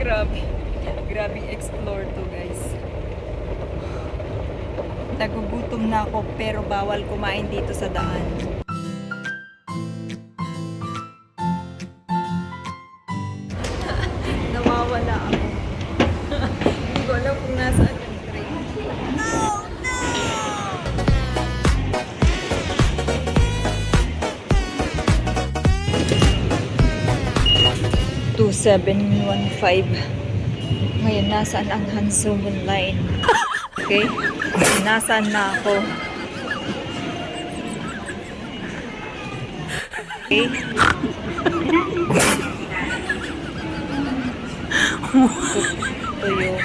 Grabe. Grabe explore to, guys. Nagugutom na ako pero bawal kumain dito sa daan. Nawawala ako. Hindi ko alam kung nasaan yung train. No! No! 2715. Ngayon, nasaan ang Hansumun Line? Okay? Nasaan na ako? Okay? Tuyo ko.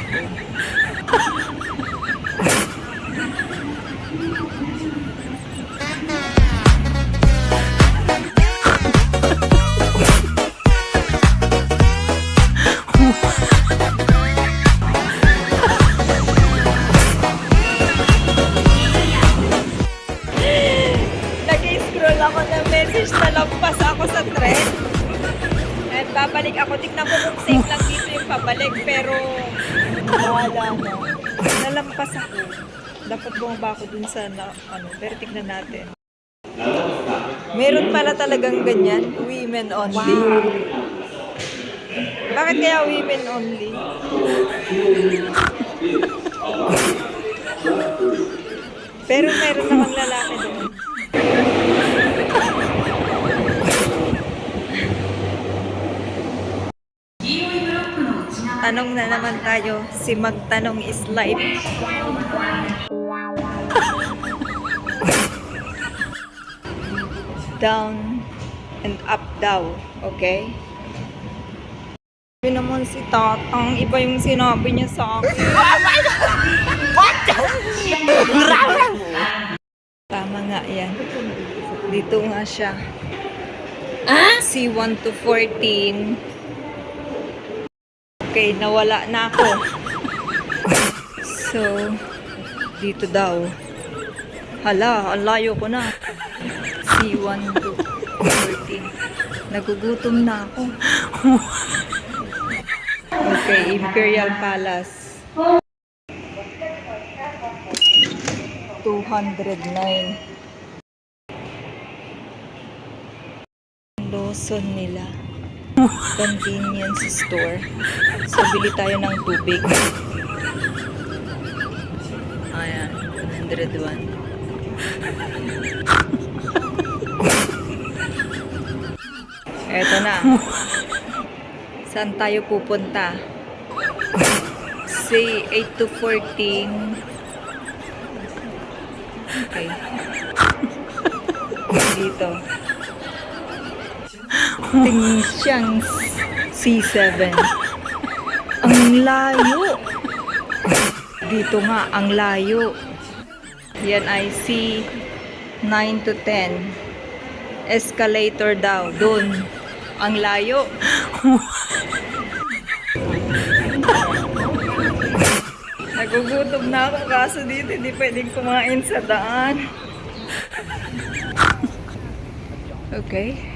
Nag-scroll ako ng message na lampas ako sa tren. At babalik ako. Tignan ko kung safe lang dito yung pabalik. Pero wala na. Nalampas ako. Dapat bumaba ako dun sa pero tignan natin. Meron pala talagang ganyan. Women only. Bakit kaya women only? Pero meron namang lalaki doon. Tanong na naman tayo. Si Magtanong is live. Down and up daw. Okay? Yun naman si Tatang. Iba yung sinabi niya sa akin. Tama nga yan. Dito nga siya. C1 to 14. Okay, nawala na ako. So, dito daw. Hala, ang layo ko na. C1 to 14. Nagugutom na ako. Okay, Imperial Palace. 209. Lawson nila. Convenience store. So, bili tayo ng tubig. Ayan, 101. Eto na. Saan tayo pupunta? Say 8 to 14. Okay. Dito. Tingin siyang C7. Ang layo. Dito nga, ang layo. Yan ay C9 to 10. Escalator daw. Doon. Ang layo. Nagugutom na ako kaso dito hindi pwedeng kumain sa daan. Okay.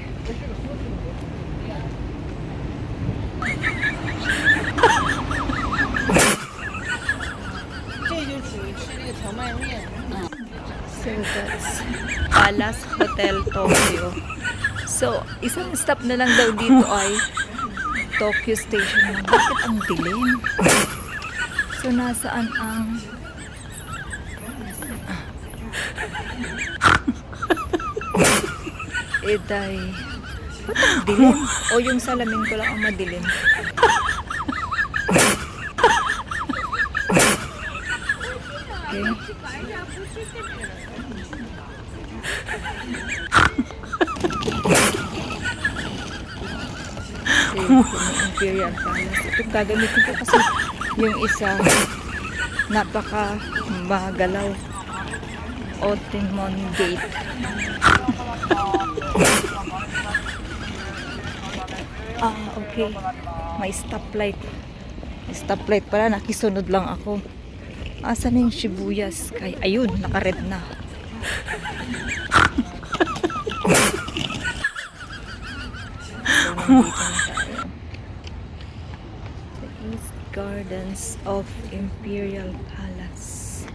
So that's Palace Hotel Tokyo. So, isang stop na lang daw dito ay Tokyo Station. Bakit ang dilim? So, nasaan ang... Eday. Ba't ang dilim? O yung salamin ko lang ang madilim. Okay. Imperial Palace. Ito gagamitin ko kasi yung isa napaka magalaw. Otemon Gate. Okay. May stoplight. May stoplight pala. Nakisunod lang ako. Asan na yung Shibuya Sky? Ayun, naka-red na. So, nandito na tayo. Gardens of Imperial Palace.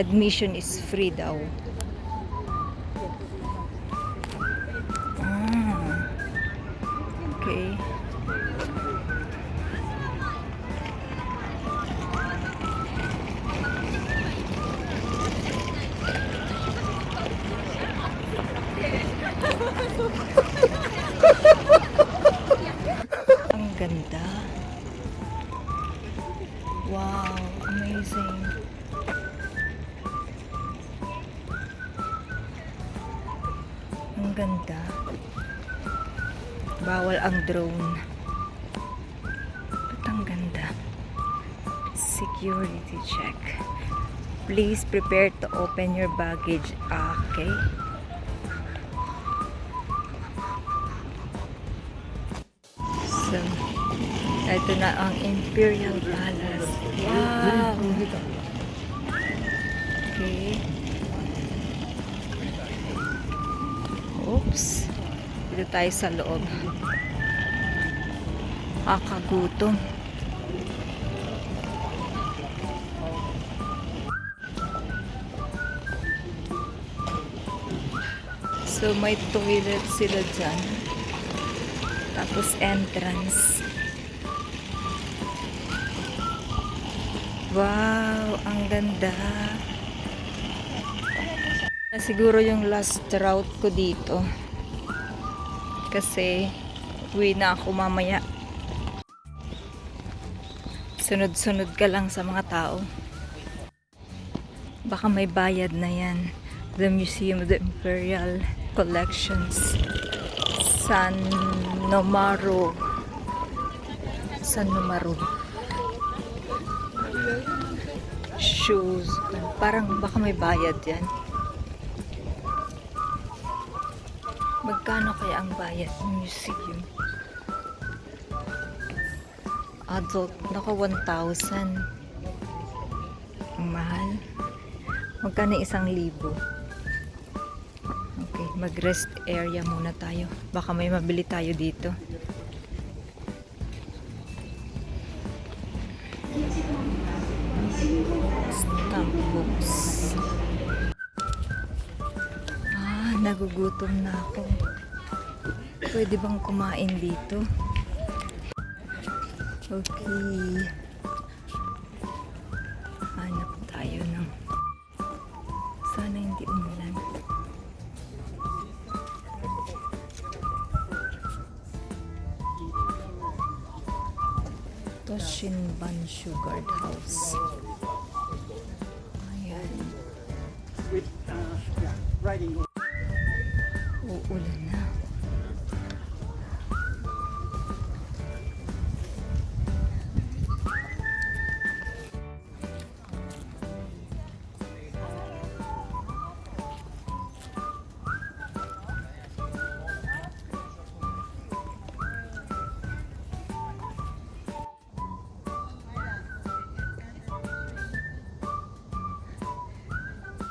Admission is free daw. Okay. Ang ganda. Wow, amazing. Ang ganda. Bawal ang drone. Ba't ang ganda? Security check. Please prepare to open your baggage. Okay. So, ito na ang Imperial Palace. Wow! Okay. Oops. Dito tayo sa loob. Kakagutom. So, may toilet sila dyan. Tapos entrance. Wow, ang ganda. Siguro yung last route ko dito. Kasi uwi na ako mamaya. Sunod-sunod ka lang sa mga tao. Baka may bayad na yan. The Museum of the Imperial Collections. San Nomaro. Shoes. Parang baka may bayad yan. Magkano kaya ang bayad ng museum? Adult, naka 1,000. Ang mahal. Magkano 1,000? Okay, mag-rest area muna tayo. Baka may mabili tayo dito. Stamp books. Nagugutom na ako. Pwede bang kumain dito? Okay. Hanap tayo ng... Sana hindi umulan. Toshinbanshu Guard House. Ayan. Uulan na.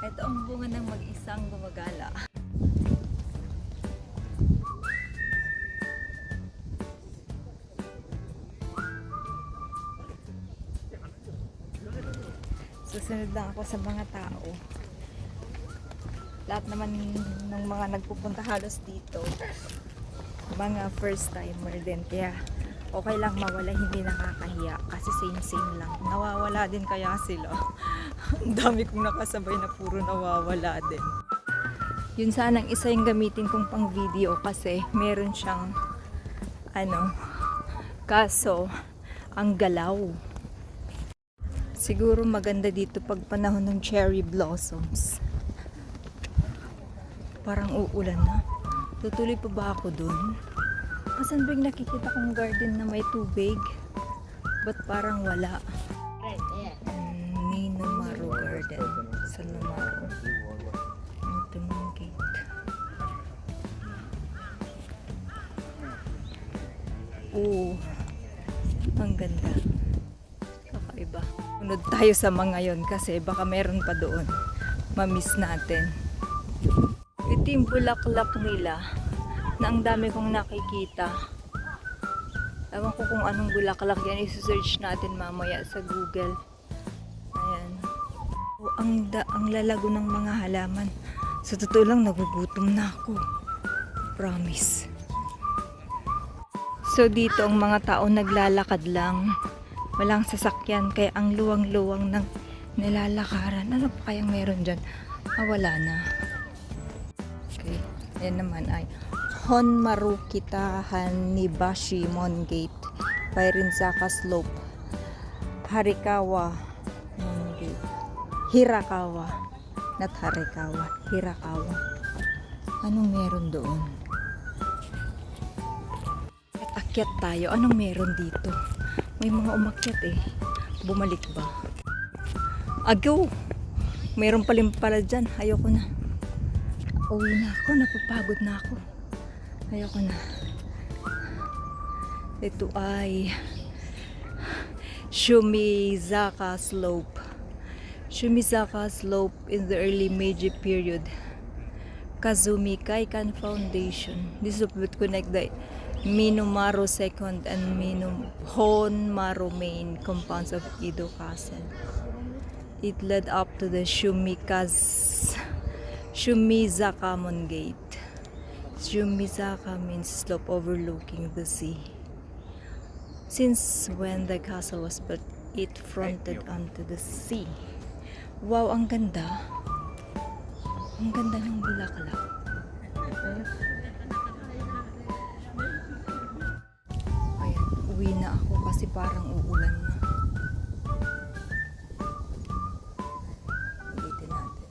Ito ang bunga ng mag-isang gumagala. Susunod lang ako sa mga tao. Lahat naman ng mga nagpupunta halos dito, mga first timer din. Kaya okay lang mawala, hindi nakakahiya. Kasi same lang. Nawawala din kaya sila. Ang dami kong nakasabay na puro nawawala din. Yun sanang isa yung gamitin kong pang video kasi meron siyang kaso ang galaw. Siguro maganda dito pag panahon ng cherry blossoms. Parang uulan na. Tutuloy pa ba ako dun? Asan ba yung nakikita kong garden na may tubig? Ba't parang wala? Nomaro Garden. Sa Nomaro. Ito yung gate. Oo. Ang ganda. Kakaiba. Unod tayo sa mga yon kasi baka meron pa doon. Mamiss natin. Ito yung bulaklak nila na ang dami kong nakikita. Ewan ko kung anong bulaklak yan. I-search natin mamaya sa Google. Ayan. Oh, ang lalago ng mga halaman. Sa totoo lang, nagugutom na ako. Promise. So dito ang mga tao naglalakad lang. Walang sasakyan. Kaya ang luwang-luwang ng nilalakaran. Ano pa kayang meron dyan? Wala na. Okay. Yan naman ay Honmarukita Hanibashi Mon Gate by Rinzaka Slope. Harikawa Mon Gate. Hirakawa. Not Harikawa. Hirakawa. Anong meron doon? At akyat tayo. Anong meron dito? May mga umakyat eh. Bumalik ba? Agaw! Meron pala dyan. Ayoko na. Uwi na ako. Napapagod na ako. Ayoko na. Ito ay Shumizaka Slope. Shumizaka Slope in the early Meiji period. Kazumi Kaikan Foundation. This would connect the Minomaru Second and Honmaru main compounds of Edo Castle. It led up to the Shumizaka Mon Gate. Shumizaka means slope overlooking the sea. Since when the castle was built, it fronted onto the sea. Wow, ang ganda. Ang ganda ng bulaklak. Ayan, uwi na ako kasi parang uulan na. Ulitin natin.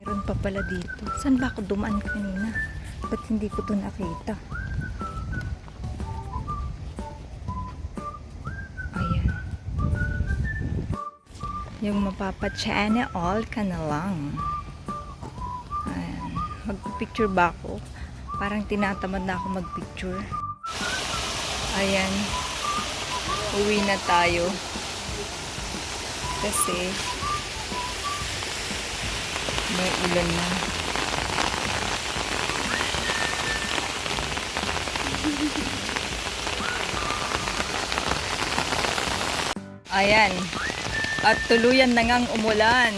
Meron pa pala dito. Saan ba ako dumaan kanina? Ba't hindi ko ito nakita? Ayan. Yung mapapachana all ka na lang. Ayan. Mag-picture ba ako? Parang tinatamad na ako mag-picture. Ayan. Uwi na tayo. Kasi may ulan na. Ayan. At tuluyan na ngang umulan.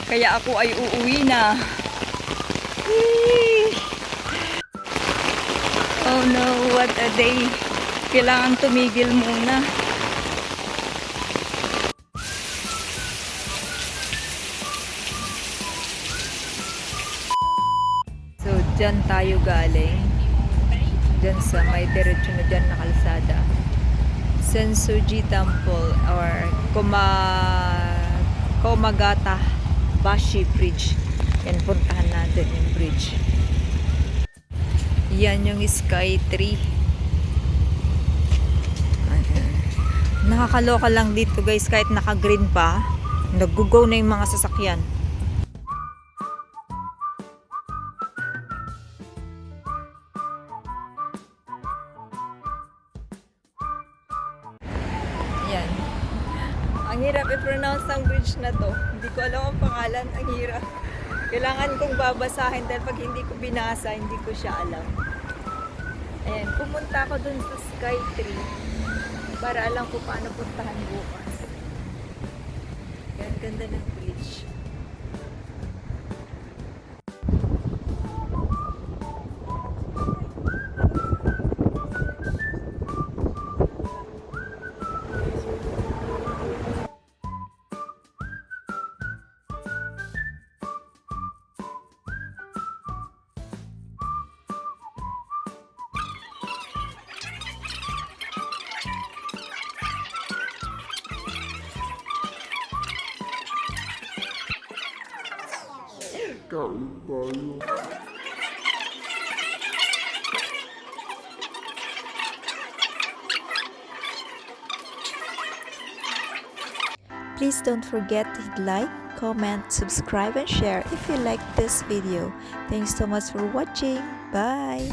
Kaya ako ay uuwi na. Whee! Oh no, what a day. Kailangan tumigil muna. So, dyan tayo galing. Dyan sa may diretso na dyan na kalsada. Sensoji Temple or Komagata Bashi Bridge. Yan, puntahan natin yung bridge. Yan yung Sky Tree. Nakakaloka lang dito guys, kahit naka-green pa, nag-go na yung mga sasakyan. Yan. Ang hirap i-pronounce ang bridge na to. Hindi ko alam ang pangalan. Ang hirap. Kailangan kong babasahin dahil pag hindi ko binasa, hindi ko siya alam. Ayan. Pumunta ako dun sa Sky Tree para alam ko paano puntahan bukas. Yan. Ganda ng bridge. Please don't forget to hit like, comment, subscribe and share if you like this video. Thanks so much for watching. Bye!